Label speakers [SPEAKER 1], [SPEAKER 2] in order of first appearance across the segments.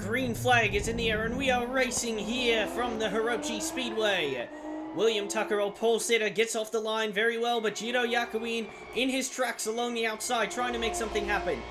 [SPEAKER 1] green flag is in the air and we are racing here from the Hirochi Speedway. William Tucker, old pole sitter, gets off the line very well, but Jiro Yakuin in his tracks along the outside trying to make something happen.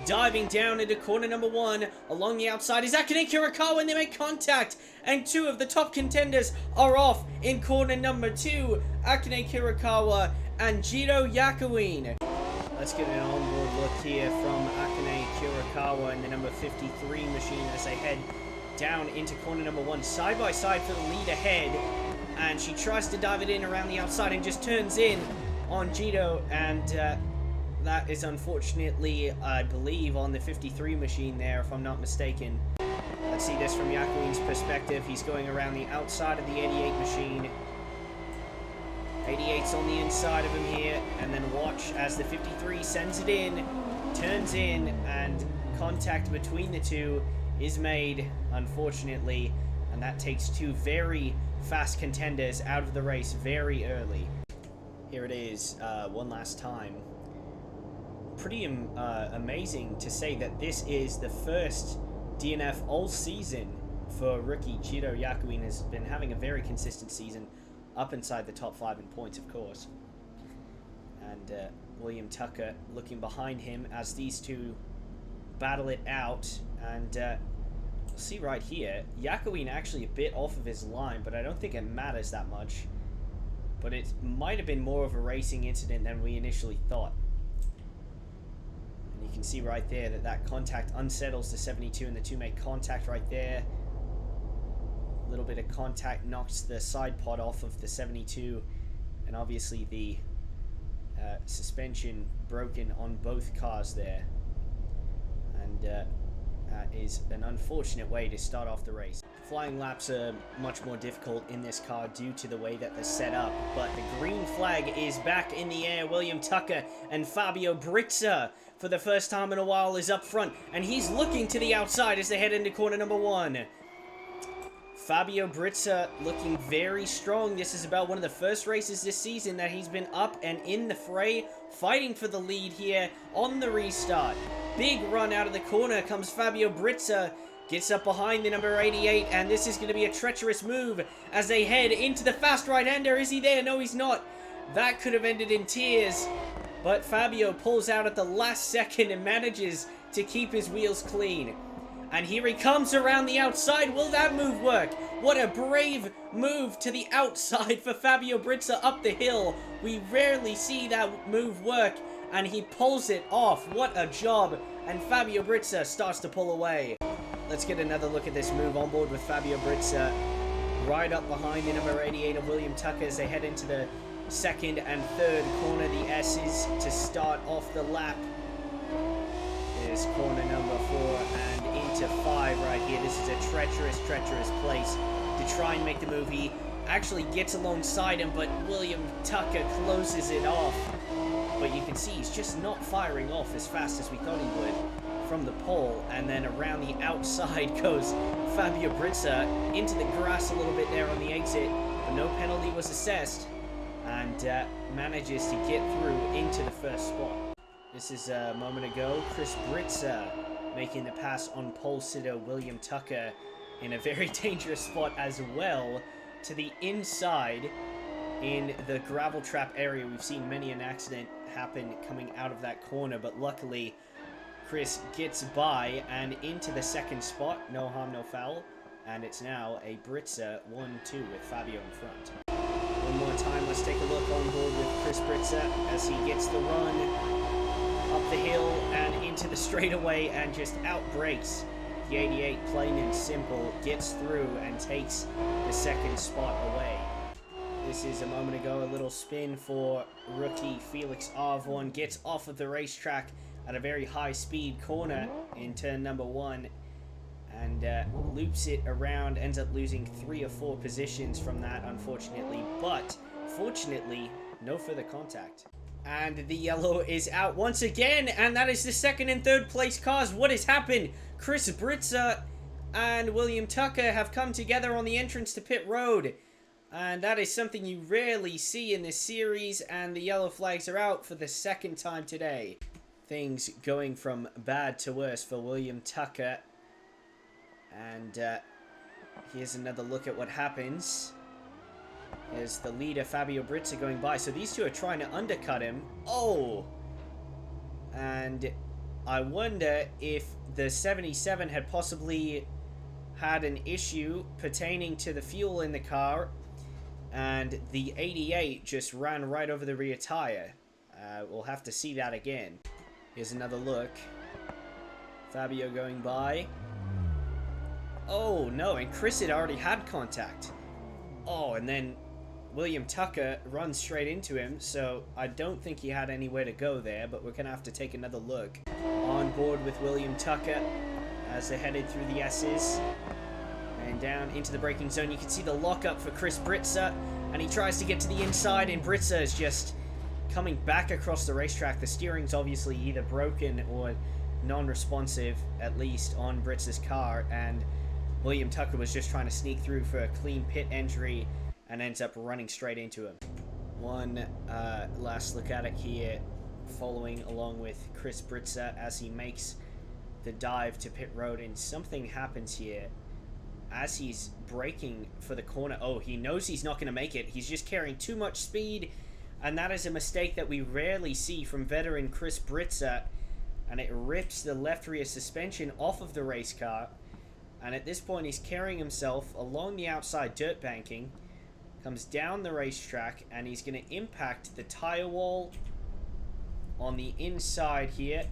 [SPEAKER 1] Diving down into corner number 1 along the outside is Akane Kirikawa, and they make contact, and 2 of the top contenders are off in corner number 2, Akane Kirikawa and Jiro Yakuin. Let's get an onboard look here from Akane Kirikawa in the number 53 machine as they head down into corner number 1, side by side for the lead ahead, and she tries to dive it in around the outside and just turns in on Jiro, and that is unfortunately, I believe, on the 53 machine there, if I'm not mistaken. Let's see this from Yakuin's perspective. He's going around the outside of the 88 machine. 88's on the inside of him here, and then watch as the 53 sends it in, turns in, and contact between the two is made, unfortunately, and that takes 2 very fast contenders out of the race very early. Here it is, one last time. Pretty amazing to say that this is the first DNF all season for rookie Jiro Yakuin. Has been having a very consistent season, up inside the top 5 in points, of course. And William Tucker looking behind him as these two battle it out. And you'll see right here, Yakuin actually a bit off of his line, but I don't think it matters that much. But it might have been more of a racing incident than we initially thought. And you can see right there that that contact unsettles the 72, and the two make contact right there. A little bit of contact knocks the side pod off of the 72, and obviously the suspension broken on both cars there. And that is an unfortunate way to start off the race. Flying laps are much more difficult in this car due to the way that they're set up, but the green flag is back in the air. William Tucker and Fabio Brizza, for the first time in a while, is up front, and he's looking to the outside as they head into corner number 1. Fabio Brizza looking very strong. This is about one of the first races this season that he's been up and in the fray, fighting for the lead here on the restart. Big run out of the corner comes Fabio Brizza, gets up behind the number 88, and this is going to be a treacherous move as they head into the fast right-hander. Is he there? No, he's not. That could have ended in tears, but Fabio pulls out at the last second and manages to keep his wheels clean. And here he comes around the outside. Will that move work? What a brave move to the outside for Fabio Brizza up the hill. We rarely see that move work, and he pulls it off. What a job. And Fabio Brizza starts to pull away. Let's get another look at this move on board with Fabio Brizza. Right up behind the number 88 of William Tucker as they head into the second and third corner. The S's to start off the lap. There's corner number 4 and into 5 right here. This is a treacherous place to try and make the move. He actually gets alongside him, but William Tucker closes it off. But you can see he's just not firing off as fast as we thought he would from the pole. And then around the outside goes Fabio Brizza into the grass a little bit there on the exit, but no penalty was assessed, and manages to get through into the first spot. This is a moment ago, Chris Brizza making the pass on pole sitter William Tucker in a very dangerous spot as well, to the inside in the gravel trap area. We've seen many an accident happen coming out of that corner, but luckily Chris gets by and into the second spot. No harm, no foul, and it's now a Brizza 1-2 with Fabio in front. One more time, let's take a look on board with Chris Brizza as he gets the run up the hill and into the straightaway and just outbreaks the 88, plain and simple, gets through and takes the second spot away. This is a moment ago, a little spin for rookie Felix Arvon, gets off of the racetrack at a very high speed corner in turn number 1 and loops it around, ends up losing 3 or 4 positions from that, unfortunately, but fortunately no further contact. And the yellow is out once again, and that is the second and third place cars. What has happened? Chris Brizza and William Tucker have come together on the entrance to pit road, and that is something you rarely see in this series, and the yellow flags are out for the second time today. Things going from bad to worse for William Tucker, And here's another look at what happens. There's the leader, Fabio Brizza, going by. So these two are trying to undercut him. Oh! And I wonder if the 77 had possibly had an issue pertaining to the fuel in the car, and the 88 just ran right over the rear tire. We'll have to see that again. Here's another look. Fabio going by. Oh, no, and Chris had already had contact. Oh, and then William Tucker runs straight into him, so I don't think he had anywhere to go there, but we're going to have to take another look. On board with William Tucker as they headed through the S's and down into the braking zone. You can see the lockup for Chris Brizza, and he tries to get to the inside, and Brizza is just coming back across the racetrack. The steering's obviously either broken or non-responsive, at least on Brizza's car, and William Tucker was just trying to sneak through for a clean pit entry and ends up running straight into him. One last look at it here, following along with Chris Brizza as he makes the dive to pit road, and something happens here as he's braking for the corner. Oh, he knows he's not going to make it. He's just carrying too much speed, and that is a mistake that we rarely see from veteran Chris Brizza, and it rips the left rear suspension off of the race car. And at this point, he's carrying himself along the outside dirt banking, comes down the racetrack, and he's going to impact the tire wall on the inside here.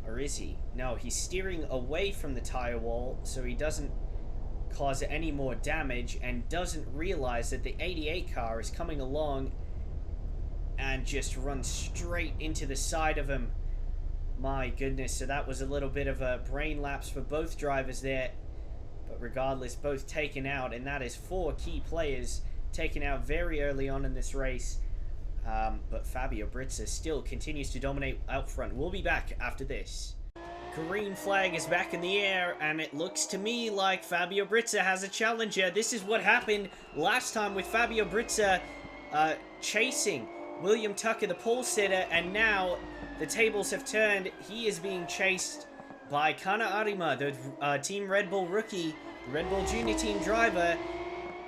[SPEAKER 1] Or is he? No, he's steering away from the tire wall so he doesn't cause any more damage, and doesn't realize that the 88 car is coming along and just runs straight into the side of him. My goodness, so that was a little bit of a brain lapse for both drivers there. But regardless, both taken out, and that is 4 key players taken out very early on in this race. But Fabio Brizza still continues to dominate out front. We'll be back after this. Green flag is back in the air, and it looks to me like Fabio Brizza has a challenger. This is what happened last time with Fabio Brizza chasing William Tucker, the pole sitter, and now the tables have turned. He is being chased by Kana Arima, the Team Red Bull rookie, Red Bull Junior Team driver.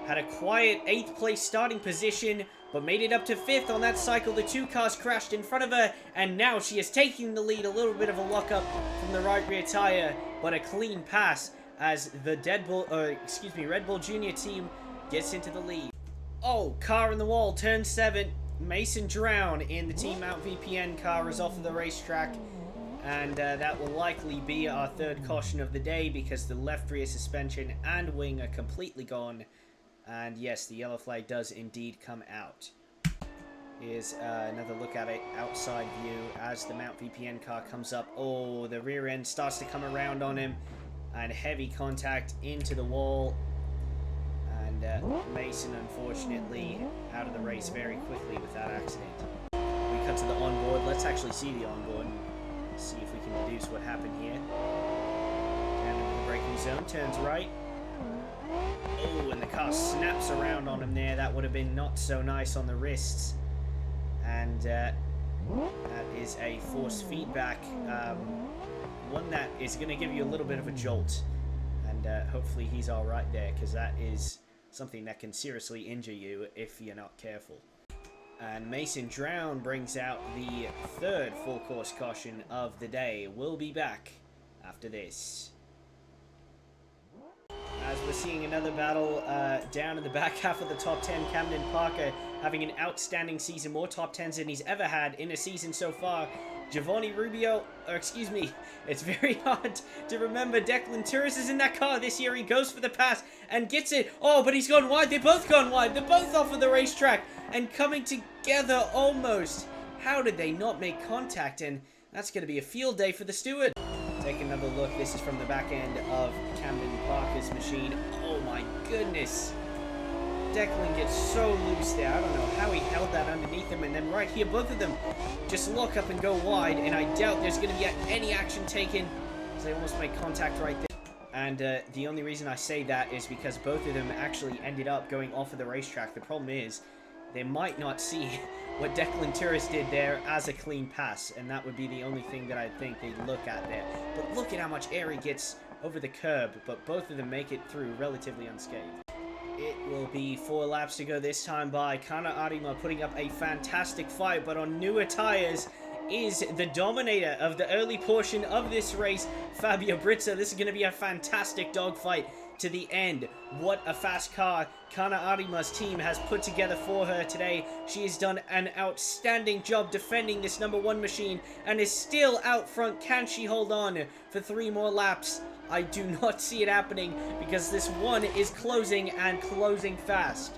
[SPEAKER 1] Had a quiet 8th place starting position, but made it up to 5th on that cycle. The 2 cars crashed in front of her, and now she is taking the lead. A little bit of a lockup from the right rear tire, but a clean pass as the Red Bull Junior team gets into the lead. Oh, car in the wall, turn 7. Mason Drown in the Team Mount VPN car is off of the racetrack, and that will likely be our 3rd caution of the day, because the left rear suspension and wing are completely gone. And yes, the yellow flag does indeed come out. Here's another look at it, outside view, as the Mount VPN car comes up. Oh, the rear end starts to come around on him, and heavy contact into the wall. And Mason, unfortunately, out of the race very quickly with that accident. We cut to the onboard. Let's actually see the onboard. See if we can deduce what happened here. Down into the braking zone, turns right. Oh, and the car snaps around on him there. That would have been not so nice on the wrists. And that is a force feedback. One that is going to give you a little bit of a jolt. And hopefully he's alright there, because that is something that can seriously injure you if you're not careful. And Mason Drown brings out the 3rd full course caution of the day. We'll be back after this. As we're seeing another battle down in the back half of the top 10, Camden Parker having an outstanding season, more top 10s than he's ever had in a season so far. Giovanni Rubio, or excuse me, it's very hard to remember. Declan Turris is in that car this year. He goes for the pass and gets it. Oh, but he's gone wide. They've both gone wide. They're both off of the racetrack and coming together almost. How did they not make contact? And that's going to be a field day for the steward. Take another look. This is from the back end of Camden Parker's machine. Oh my goodness. Declan gets so loose there. I don't know how he held that underneath him. And then right here, both of them just lock up and go wide. And I doubt there's going to be any action taken, because they almost make contact right there. And the only reason I say that is because both of them actually ended up going off of the racetrack. The problem is they might not see what Declan Turris did there as a clean pass. And that would be the only thing that I think they'd look at there. But look at how much air he gets over the curb, but both of them make it through relatively unscathed. It will be 4 laps to go this time by Kana Arima, putting up a fantastic fight, but on newer tires is the dominator of the early portion of this race, Fabio Brizza. This is going to be a fantastic dogfight to the end. What a fast car Kana Arima's team has put together for her today. She has done an outstanding job defending this #1 machine and is still out front. Can she hold on for 3 more laps? I do not see it happening because this one is closing and closing fast.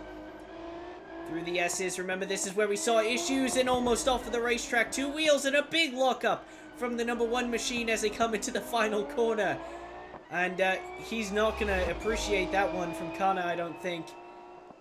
[SPEAKER 1] Through the S's, remember this is where we saw issues and almost off of the racetrack. 2 wheels and a big lockup from the #1 machine as they come into the final corner. And he's not going to appreciate that one from Kana, I don't think.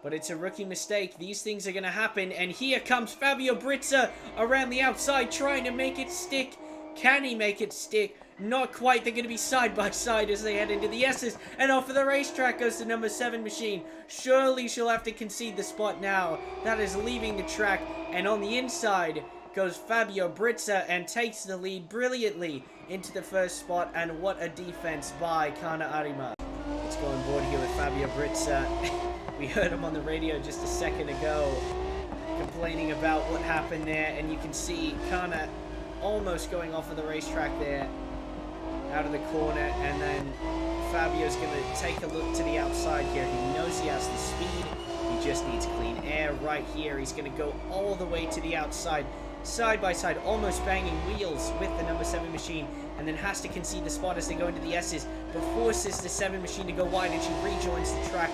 [SPEAKER 1] But it's a rookie mistake. These things are going to happen. And here comes Fabio Brizza around the outside trying to make it stick. Can he make it stick? Not quite. They're going to be side by side as they head into the S's. And off of the racetrack goes the #7 machine. Surely she'll have to concede the spot now. That is leaving the track. And on the inside goes Fabio Brizza and takes the lead brilliantly into the first spot. And what a defense by Kana Arima. Let's go on board here with Fabio Brizza. We heard him on the radio just a second ago complaining about what happened there. And you can see Kana almost going off of the racetrack there, out of the corner, and then Fabio's going to take a look to the outside here. He knows he has the speed, he just needs clean air right here. He's going to go all the way to the outside, side by side, almost banging wheels with the #7 machine, and then has to concede the spot as they go into the S's, but forces the 7 machine to go wide, and she rejoins the track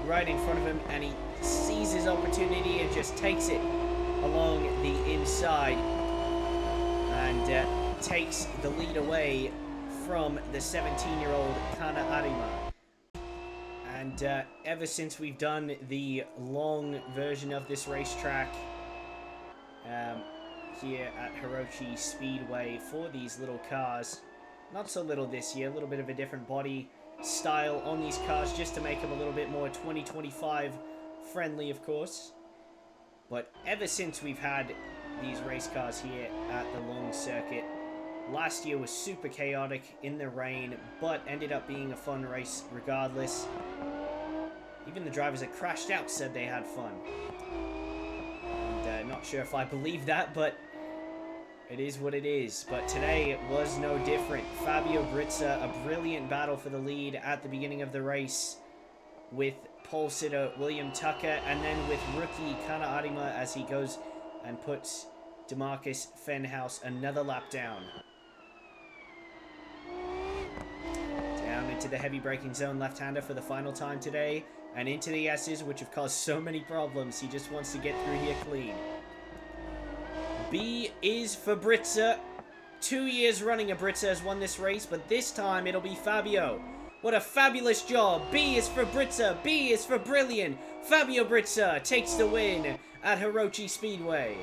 [SPEAKER 1] right in front of him, and he sees his opportunity and just takes it along the inside and takes the lead away from the 17-year-old Kana Arima. And ever since we've done the long version of this racetrack here at Hirochi Speedway for these little cars, not so little this year, a little bit of a different body style on these cars just to make them a little bit more 2025 friendly, of course. But ever since we've had these race cars here at the long circuit, last year was super chaotic in the rain, but ended up being a fun race regardless. Even the drivers that crashed out said they had fun. And not sure if I believe that, but it is what it is. But today it was no different. Fabio Brizza, a brilliant battle for the lead at the beginning of the race with pole sitter William Tucker, and then with rookie Kana Arima as he goes and puts DeMarcus Fenhouse another lap down. Down into the heavy braking zone, left-hander for the final time today, and into the S's, which have caused so many problems. He just wants to get through here clean. B is for Brizza. 2 years running, Brizza has won this race, but this time it'll be Fabio. What a fabulous job. B is for Brizza. B is for Brilliant. Fabio Brizza takes the win at Hirochi Speedway.